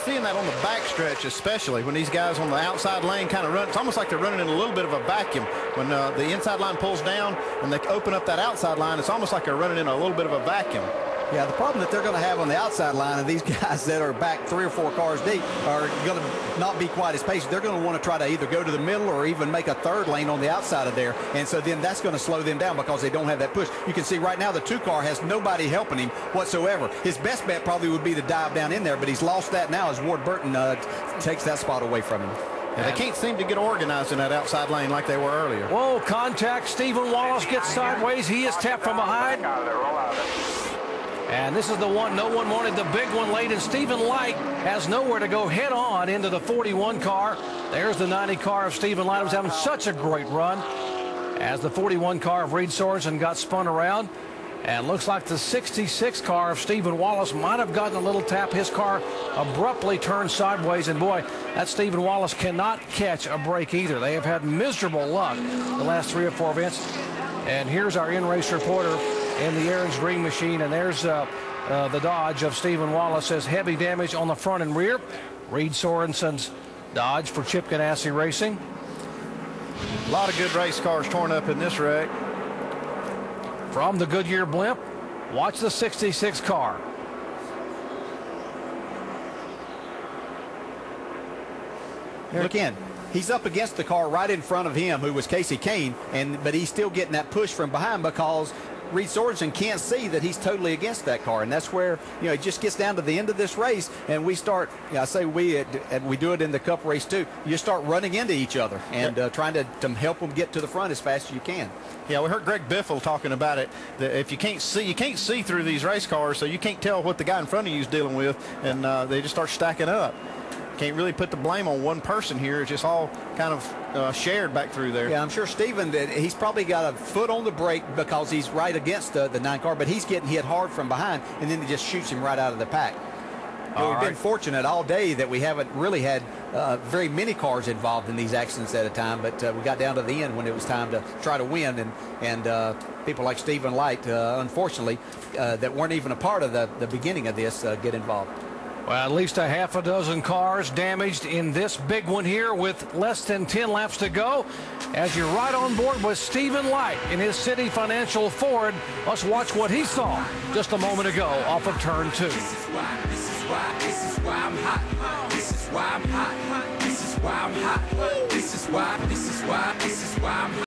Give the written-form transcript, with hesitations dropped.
seeing that on the back stretch, especially when these guys on the outside lane kind of run. It's almost like they're running in a little bit of a vacuum. When the inside line pulls down and they open up that outside line, it's almost like they're running in a little bit of a vacuum. Yeah, the problem that they're going to have on the outside line, and these guys that are back 3 or 4 cars deep are going to not be quite as patient. They're going to want to try to either go to the middle or even make a third lane on the outside of there. And so then that's going to slow them down because they don't have that push. You can see right now the 2 car has nobody helping him whatsoever. His best bet probably would be to dive down in there, but he's lost that now as Ward Burton takes that spot away from him. And they can't seem to get organized in that outside lane like they were earlier. Whoa, contact. Stephen Wallace gets sideways. He is tapped from behind. And this is the one no one wanted, the big one late, and Stephen Light has nowhere to go head on into the 41 car. There's the 90 car of Stephen Light, who's having such a great run as the 41 car of Reed Sorenson got spun around. And looks like the 66 car of Stephen Wallace might have gotten a little tap. His car abruptly turned sideways, and boy, that Stephen Wallace cannot catch a break either. They have had miserable luck the last 3 or 4 events. And here's our in-race reporter in the Aaron's Dream Machine, and there's the Dodge of Stephen Wallace. Says heavy damage on the front and rear. Reed Sorenson's Dodge for Chip Ganassi Racing. A lot of good race cars torn up in this wreck. From the Goodyear blimp, watch the 66 car. There again, he's up against the car right in front of him, who was Casey Kane, but he's still getting that push from behind because Reed Sorenson can't see that he's totally against that car, and that's where it just gets down to the end of this race, and we start. I say we do it in the Cup race too. You start running into each other and trying to help them get to the front as fast as you can. Yeah, we heard Greg Biffle talking about it. That if you can't see through these race cars, so you can't tell what the guy in front of you is dealing with, and they just start stacking up. Can't really put the blame on one person here. It's just all kind of shared back through there. Yeah, I'm sure Stephen, he's probably got a foot on the brake because he's right against the 9 car, but he's getting hit hard from behind, and then he just shoots him right out of the pack. We've been fortunate all day that we haven't really had very many cars involved in these accidents at a time, but we got down to the end when it was time to try to win, and people like Stephen Light, unfortunately, that weren't even a part of the beginning of this get involved. Well, at least a half a dozen cars damaged in this big one here with less than 10 laps to go. As you're right on board with Stephen Light in his City Financial Ford, let's watch what he saw just a moment ago off of turn 2. This is why I'm hot. This is why I'm hot. This is why I'm hot. This is why I'm hot.